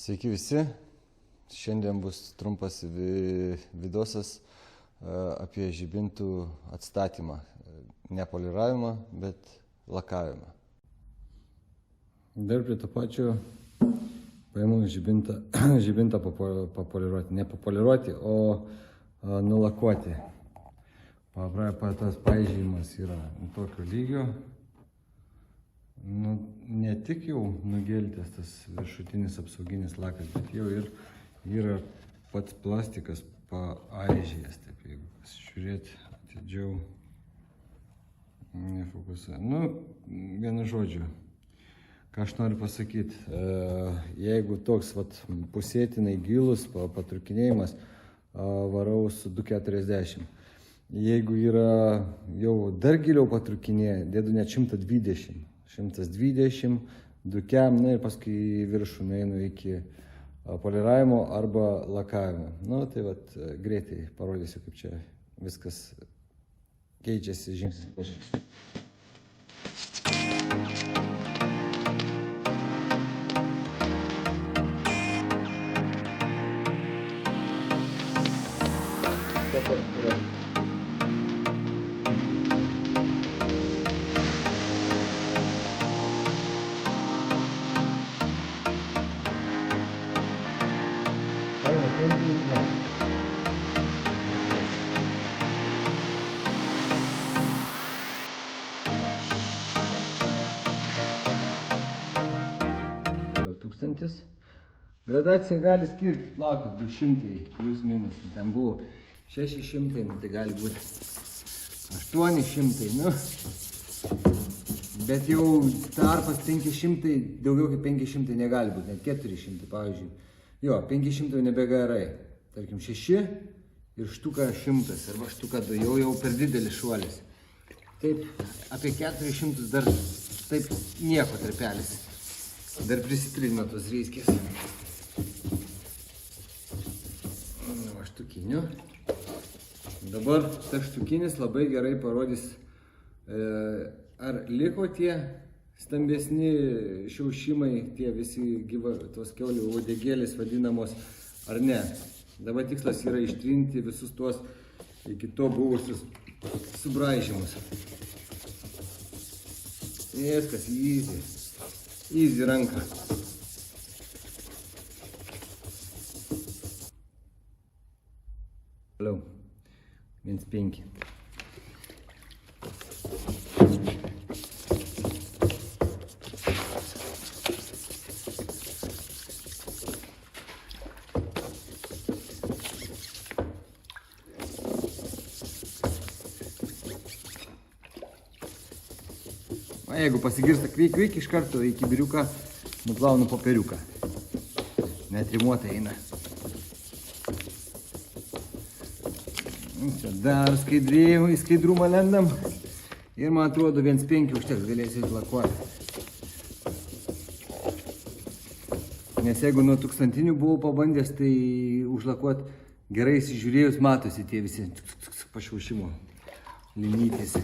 Sveiki visi. Šiandien bus trumpas vidosas apie žibintų atstatymą. Ne poliravimą, bet lakavimą. Dar prie to pačio paėmų žibintą papoliruoti. Ne papoliruoti, o nulakuoti. Tas pažymas yra tokio lygio. Ne tik jau nugeltęs tas viršutinis apsauginis lakas, bet jau ir yra pats plastikas paaižėjęs. Taip, jeigu pasižiūrėti atidžiau, nefokusuoja. Vienu žodžiu, ką aš noriu pasakyti, jeigu toks pusėtinai gilus patrukinėjimas, varau su 2,40. Jeigu yra jau dar giliau patrukinėję, dėdu net 120. 120, 2, ir paskui viršų nueinu iki poliravimo arba lakavimo. Tai greitai parodysiu, kaip čia viskas keičiasi žingsnis po žingsnio. Gradacija gali skirti lakus 200 plus minus, ten buvo 600, tai gali būti 800, bet jau tarpas 500, daugiau kaip 500 negali būti, net 400, pavyzdžiui. 500 nebegerai, tarkim 6 ir štuka 100, arba štuka 2, jau per didelis šuolis. Taip, apie 400 dar taip nieko tarpelis, dar prisitrina tos reiskės. Štukiniu. Dabar tas štukinis labai gerai parodys, ar liko tie stambesni šiaušimai, tie visi tos kiaulių uodegėlės vadinamos, ar ne. Dabar tikslas yra ištrinti visus tuos iki to buvusius subraižymus. Viskas, easy ranka. Toliau, 1,5. Jeigu pasigirsta kvik, iš karto į kibiriuką nuplaunu popieriuką. Netrimuotai eina. Čia dar skaidrumą lendam ir man atrodo 1,5 užteks, galėsiu lakuoti. Nes jeigu nuo 1000 buvau pabandęs, tai užlakuoti gerai įsižiūrėjus matosi tie visi pašiaušimo linytės.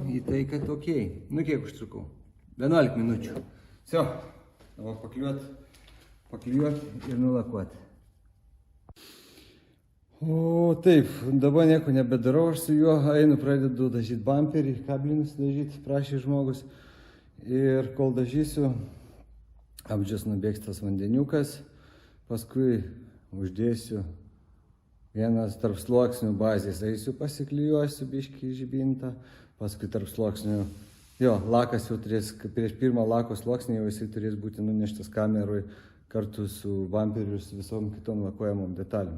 Į tai, kad okei. Kiek užtrukau? 11 minučių. Все. Dabar paklijuoti ir nulakuoti. Taip, dabar nieko nebedarau aš su juo. Einu, pradedu dažyti bamperį, kablinus dažyti, prašė žmogus. Ir kol dažysiu, apdžias nubėgs tas vandeniukas. Paskui uždėsiu vienas tarp sluoksnių bazės. Eisiu pasiklijuosiu biškį žibintą. Paskui tarp sluoksnių, lakas jau turės, prieš pirmą lako sluoksnį jau jisai turės būti nuneštas kamerui kartu su bamperiu ir su visom kitom lakuojamom detalėm.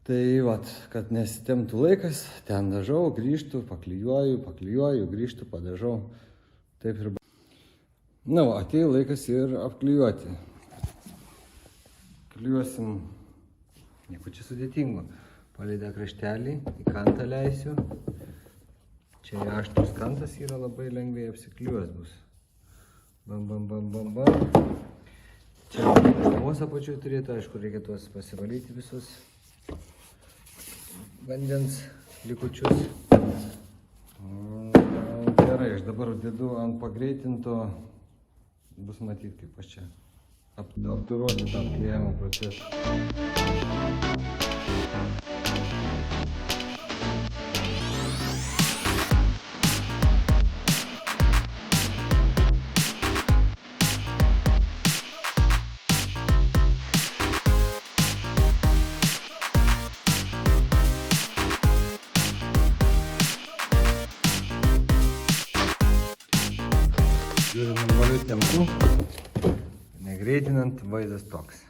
Tai kad nesitemtų laikas, ten dažau, grįžtu, paklijuoju, grįžtu, padažau. Taip ir. Atėjo laikas ir apklijuoti. Klijuosim nieko čia sudėtingo. Paleidę kraštelį, į kantą leisiu. Čia Čia aštrus kantas yra, labai lengvai apsikliuos bus. Bam, bam, bam, bam, bam. Čia švamos apačioj turėtų, aišku, reikia tuos pasivalyti visus vandens likučius. Gerai, aš dabar dedu ant pagreitinto, bus matyti, kaip aš čia apturuoti tą klijavimo procesą. Žiūrint normaliu tempu, negreitinant, vaizdas toks.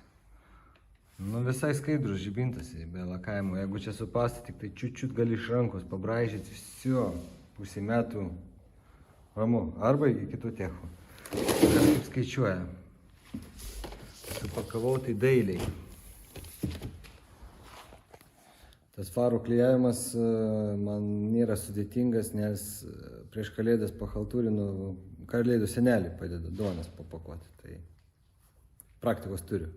Nu, visai skaidrus žibintas, be lakavimo. Jeigu čia supasta, tik tai čiut gali iš rankos pabraižyti, visio, pusė metų ramu. Arba iki kitų techų. Kas kaip skaičiuoja. Supakavau tai dailiai. Tas farų klijavimas man nėra sudėtingas, nes prieš kalėdas pachaltūrinu, kalėdų senelį padeda duonas papakuoti. Tai praktikos turiu.